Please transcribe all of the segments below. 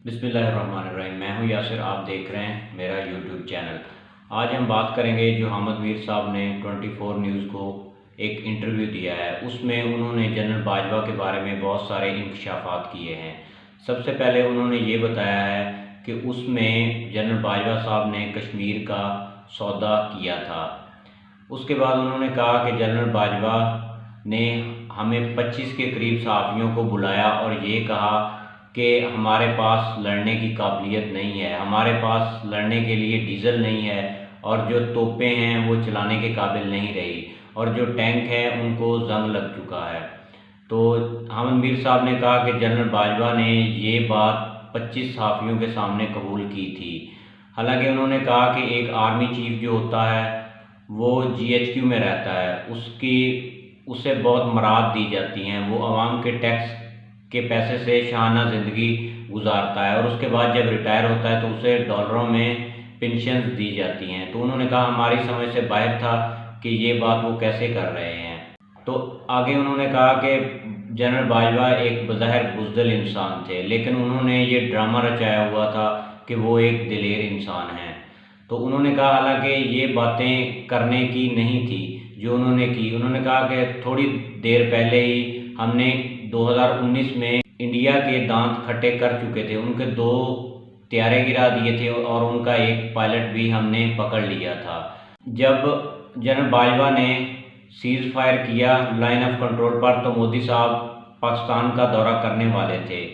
बिस्मिल्लाहिर्रहमानिर्रहीम। मैं हूं यासिर, आप देख रहे हैं मेरा यूट्यूब चैनल। आज हम बात करेंगे जो हामिद मीर साहब ने 24 न्यूज़ को एक इंटरव्यू दिया है, उसमें उन्होंने जनरल बाजवा के बारे में बहुत सारे इंकशाफात किए हैं। सबसे पहले उन्होंने ये बताया है कि उसमें जनरल बाजवा साहब ने कश्मीर का सौदा किया था। उसके बाद उन्होंने कहा कि जनरल बाजवा ने हमें 25 के करीब सहाफ़ियों को बुलाया और ये कहा कि हमारे पास लड़ने की काबिलियत नहीं है, हमारे पास लड़ने के लिए डीज़ल नहीं है, और जो तोपें हैं वो चलाने के काबिल नहीं रही, और जो टैंक है उनको जंग लग चुका है। तो हामिद मीर साहब ने कहा कि जनरल बाजवा ने ये बात 25 सहाफ़ियों के सामने कबूल की थी। हालांकि उन्होंने कहा कि एक आर्मी चीफ जो होता है वो GHQ में रहता है, उसे बहुत मराद दी जाती हैं, वो आवाम के टैक्स के पैसे से शाहाना ज़िंदगी गुजारता है, और उसके बाद जब रिटायर होता है तो उसे डॉलरों में पेंशन दी जाती हैं। तो उन्होंने कहा हमारी समझ से बाहर था कि ये बात वो कैसे कर रहे हैं। तो आगे उन्होंने कहा कि जनरल बाजवा एक बज़ाहिर बुज़दिल इंसान थे, लेकिन उन्होंने ये ड्रामा रचाया हुआ था कि वो एक दिलेर इंसान हैं। तो उन्होंने कहा हालांकि ये बातें करने की नहीं थी जो उन्होंने की। उन्होंने कहा कि थोड़ी देर पहले ही हमने 2019 में इंडिया के दांत खट्टे कर चुके थे, उनके 2 त्यारे गिरा दिए थे और उनका एक पायलट भी हमने पकड़ लिया था। जब जनरल बाजवा ने सीज़ फायर किया लाइन ऑफ कंट्रोल पर, तो मोदी साहब पाकिस्तान का दौरा करने वाले थे।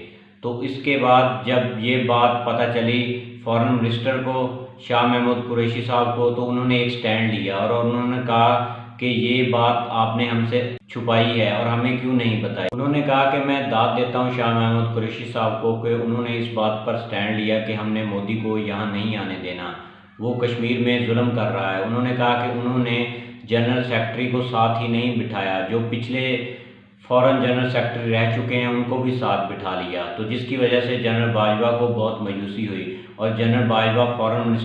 तो इसके बाद जब ये बात पता चली फॉरेन मिनिस्टर को, शाह महमूद कुरैशी साहब को, तो उन्होंने एक स्टैंड लिया और उन्होंने कहा कि ये बात आपने हमसे छुपाई है और हमें क्यों नहीं बताई। उन्होंने कहा कि मैं दाद देता हूँ शाह महमूद कुरैशी साहब को कि उन्होंने इस बात पर स्टैंड लिया कि हमने मोदी को यहाँ नहीं आने देना, वो कश्मीर में जुल्म कर रहा है। उन्होंने कहा कि उन्होंने जनरल सेक्रेटरी को साथ ही नहीं बिठाया, जो पिछले फॉरेन जनरल सेक्रेटरी रह चुके हैं उनको भी साथ बिठा लिया, तो जिसकी वजह से जनरल बाजवा को बहुत मायूसी हुई और जनरल बाजवा फॉरेन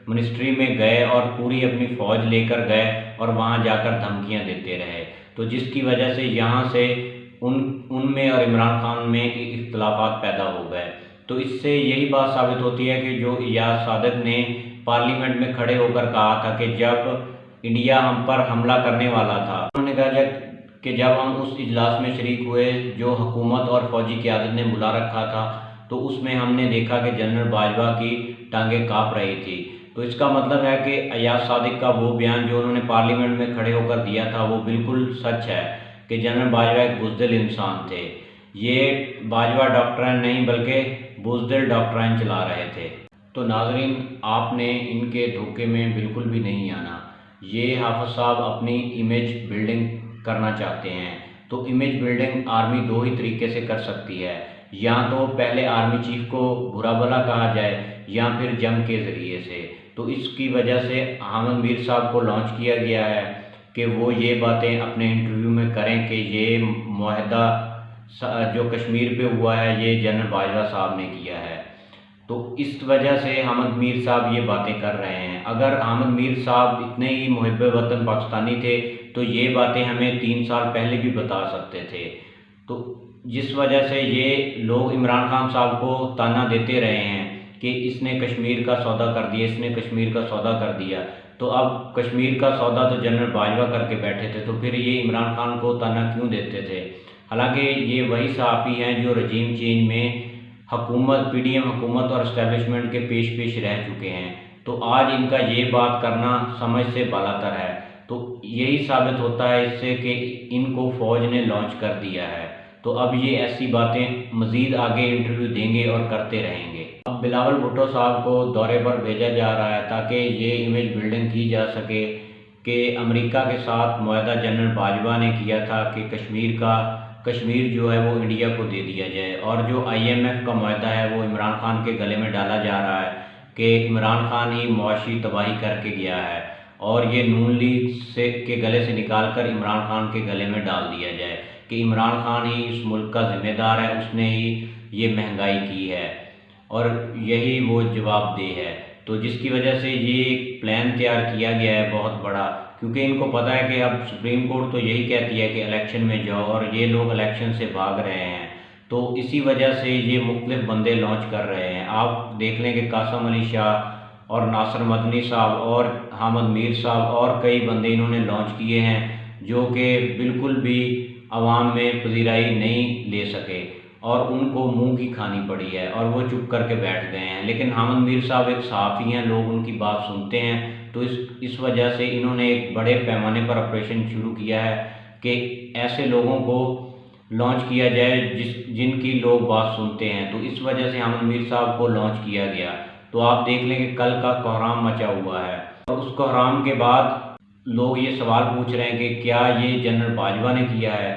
मिनिस्ट्री में गए और पूरी अपनी फ़ौज लेकर गए और वहाँ जाकर धमकियाँ देते रहे। तो जिसकी वजह से यहाँ से उनमें और इमरान खान में इख्तलाफात पैदा हो गए। तो इससे यही बात साबित होती है कि जो इयाज सादिक ने पार्लियामेंट में खड़े होकर कहा था कि जब इंडिया हम पर हमला करने वाला था, उन्होंने कहा कि जब हम उस इजलास में शरीक हुए जो हुकूमत और फौजी क़यादत ने बुला रखा था, तो उसमें हमने देखा कि जनरल बाजवा की टांगें काँप रही थी। तो इसका मतलब है कि अयाज सादिक का वो बयान जो उन्होंने पार्लियामेंट में खड़े होकर दिया था वो बिल्कुल सच है कि जनरल बाजवा एक बुज़दिल इंसान थे। ये बाजवा डॉक्ट्राइन नहीं बल्कि बुज़दिल डॉक्ट्राइन चला रहे थे। तो नाज़रीन, आपने इनके धोखे में बिल्कुल भी नहीं आना। ये हाफ़िज़ साहब अपनी इमेज बिल्डिंग करना चाहते हैं। तो इमेज बिल्डिंग आर्मी 2 ही तरीके से कर सकती है, या तो पहले आर्मी चीफ को बुरा भला कहा जाए या फिर जंग के ज़रिए से। तो इसकी वजह से हामिद मीर साहब को लॉन्च किया गया है कि वो ये बातें अपने इंटरव्यू में करें कि ये मुआहदा जो कश्मीर पे हुआ है ये जनरल बाजवा साहब ने किया है। तो इस वजह से हामिद मीर साहब ये बातें कर रहे हैं। अगर हामिद मीर साहब इतने ही मुहिब्बे वतन पाकिस्तानी थे तो ये बातें हमें 3 साल पहले भी बता सकते थे। तो जिस वजह से ये लोग इमरान खान साहब को ताना देते रहे हैं कि इसने कश्मीर का सौदा कर दिया, इसने कश्मीर का सौदा कर दिया, तो अब कश्मीर का सौदा तो जनरल बाजवा करके बैठे थे, तो फिर ये इमरान खान को ताना क्यों देते थे। हालांकि ये वही सहाफ़ी हैं जो रजीम चेंज में हुकूमत, PDM हुकूमत और इस्टेब्लिशमेंट के पेश रह चुके हैं। तो आज इनका ये बात करना समझ से बालातर है। तो यही साबित होता है इससे कि इनको फ़ौज ने लॉन्च कर दिया है। तो अब ये ऐसी बातें मज़ीद आगे इंटरव्यू देंगे और करते रहेंगे। अब बिलावल भुट्टो साहब को दौरे पर भेजा जा रहा है ताकि ये इमेज बिल्डिंग की जा सके कि अमेरिका के साथ मुआहदा जनरल बाजवा ने किया था कि कश्मीर जो है वो इंडिया को दे दिया जाए, और जो IMF का मुआहदा है वो इमरान खान के गले में डाला जा रहा है कि इमरान खान ही मुआशी तबाही करके गया है और ये नून लीग के गले से निकाल कर इमरान खान के गले में डाल दिया जाए कि इमरान खान ही इस मुल्क का ज़िम्मेदार है, उसने ही ये महंगाई की है और यही वो जवाबदेह है। तो जिसकी वजह से ये एक प्लान तैयार किया गया है बहुत बड़ा, क्योंकि इनको पता है कि अब सुप्रीम कोर्ट तो यही कहती है कि इलेक्शन में जाओ, और ये लोग इलेक्शन से भाग रहे हैं। तो इसी वजह से ये मुख्तलिफ बंदे लॉन्च कर रहे हैं। आप देख लें कि कासम अली शाह और नासिर मदनी साहब और हामिद मीर साहब और कई बंदे इन्होंने लॉन्च किए हैं जो कि बिल्कुल भी आवाम में पजीराई नहीं ले सके और उनको मुंह की खानी पड़ी है और वो चुप करके बैठ गए हैं। लेकिन हामिद मीर साहब एक सहाफ़ी हैं, लोग उनकी बात सुनते हैं, तो इस वजह से इन्होंने एक बड़े पैमाने पर ऑपरेशन शुरू किया है कि ऐसे लोगों को लॉन्च किया जाए जिनकी लोग बात सुनते हैं। तो इस वजह से हामिद मीर साहब को लॉन्च किया गया। तो आप देख लें कि कल का कोहराम मचा हुआ है और उस कोहराम के बाद लोग ये सवाल पूछ रहे हैं कि क्या ये जनरल बाजवा ने किया है।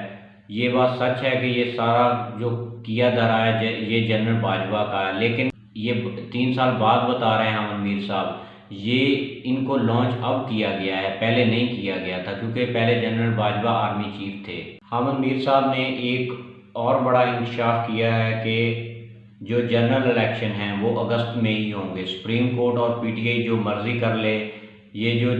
ये बात सच है कि ये सारा जो किया धरा है ये जनरल बाजवा का है, लेकिन ये 3 साल बाद बता रहे हैं हामिद मीर साहब ये इनको लॉन्च अब किया गया है, पहले नहीं किया गया था, क्योंकि पहले जनरल बाजवा आर्मी चीफ थे। हामिद मीर साहब ने एक और बड़ा इंकशाफ किया है कि जो जनरल इलेक्शन हैं वो अगस्त में ही होंगे। सुप्रीम कोर्ट और पीटीआई जो मर्ज़ी कर ले, ये जो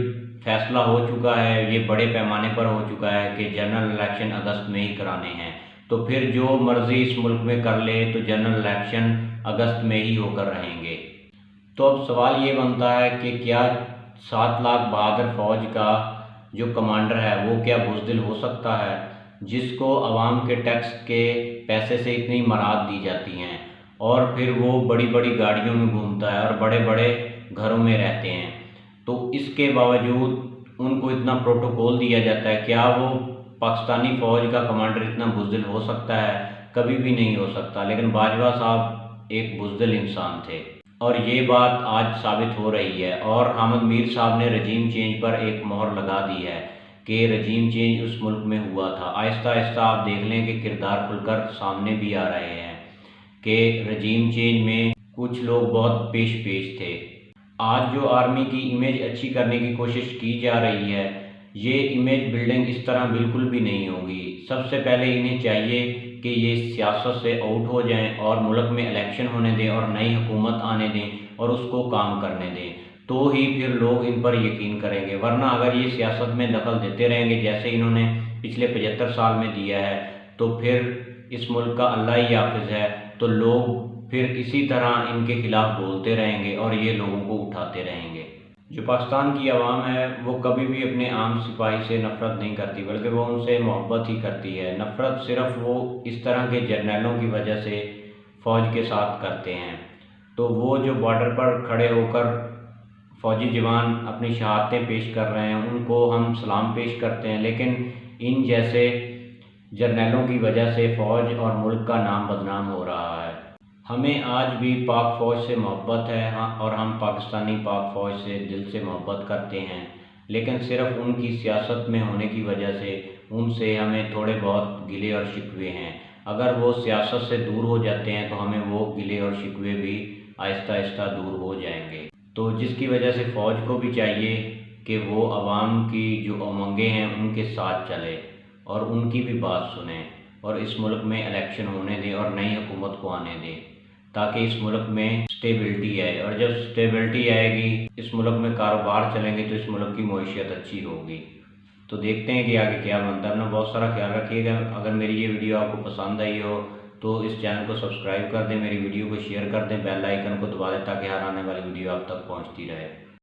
फैसला हो चुका है, ये बड़े पैमाने पर हो चुका है कि जनरल इलेक्शन अगस्त में ही कराने हैं। तो फिर जो मर्ज़ी इस मुल्क में कर ले तो जनरल इलेक्शन अगस्त में ही होकर रहेंगे। तो अब सवाल ये बनता है कि क्या 7 लाख बहादुर फ़ौज का जो कमांडर है वो क्या बुज़दिल हो सकता है, जिसको आवाम के टैक्स के पैसे से इतनी मराद दी जाती हैं और फिर वो बड़ी बड़ी गाड़ियों में घूमता है और बड़े बड़े घरों में रहते हैं, तो इसके बावजूद उनको इतना प्रोटोकॉल दिया जाता है। क्या वो पाकिस्तानी फ़ौज का कमांडर इतना बुज़दिल हो सकता है? कभी भी नहीं हो सकता। लेकिन बाजवा साहब एक बुज़दिल इंसान थे और ये बात आज साबित हो रही है। और हामिद मीर साहब ने रजीम चेंज पर एक मोहर लगा दी है कि रजीम चेंज उस मुल्क में हुआ था। आहिस्ता आहिस्ता आप देख लें कि किरदार खुलकर सामने भी आ रहे हैं कि रजीम चेंज में कुछ लोग बहुत पेश थे। आज जो आर्मी की इमेज अच्छी करने की कोशिश की जा रही है, ये इमेज बिल्डिंग इस तरह बिल्कुल भी नहीं होगी। सबसे पहले इन्हें चाहिए कि ये सियासत से आउट हो जाएं और मुल्क में इलेक्शन होने दें और नई हुकूमत आने दें और उसको काम करने दें, तो ही फिर लोग इन पर यकीन करेंगे। वरना अगर ये सियासत में दखल देते रहेंगे जैसे इन्होंने पिछले 75 साल में दिया है, तो फिर इस मुल्क का अल्लाह ही हाफिज़ है, तो लोग फिर इसी तरह इनके खिलाफ बोलते रहेंगे और ये लोगों को उठाते रहेंगे। जो पाकिस्तान की आवाम है वो कभी भी अपने आम सिपाही से नफ़रत नहीं करती, बल्कि वो उनसे मोहब्बत ही करती है। नफ़रत सिर्फ वो इस तरह के जर्नलों की वजह से फ़ौज के साथ करते हैं। तो वो जो बॉर्डर पर खड़े होकर फ़ौजी जवान अपनी शहादतें पेश कर रहे हैं उनको हम सलाम पेश करते हैं, लेकिन इन जैसे जर्नलों की वजह से फ़ौज और मुल्क का नाम बदनाम हो रहा है। हमें आज भी पाक फ़ौज से मोहब्बत है, हाँ, और हम पाकिस्तानी पाक फ़ौज से दिल से मोहब्बत करते हैं, लेकिन सिर्फ उनकी सियासत में होने की वजह से उनसे हमें थोड़े बहुत गिले और शिकवे हैं। अगर वो सियासत से दूर हो जाते हैं तो हमें वो गिले और शिकवे भी आहिस्ता आहिस्ता दूर हो जाएंगे। तो जिसकी वजह से फ़ौज को भी चाहिए कि वो आवाम की जो उमंगें हैं उनके साथ चले और उनकी भी बात सुने और इस मुल्क में इलेक्शन होने दें और नई हुकूमत को आने दें, ताकि इस मुल्क में स्टेबिलिटी आए। और जब स्टेबिलिटी आएगी, इस मुल्क में कारोबार चलेंगे, तो इस मुल्क की मईशत अच्छी होगी। तो देखते हैं कि आगे क्या बनता है। अपना बहुत सारा ख्याल रखिएगा। अगर मेरी ये वीडियो आपको पसंद आई हो तो इस चैनल को सब्सक्राइब कर दें, मेरी वीडियो को शेयर कर दें, बेल आइकन को दबा दें ताकि हर आने वाली वीडियो आप तक पहुँचती रहे।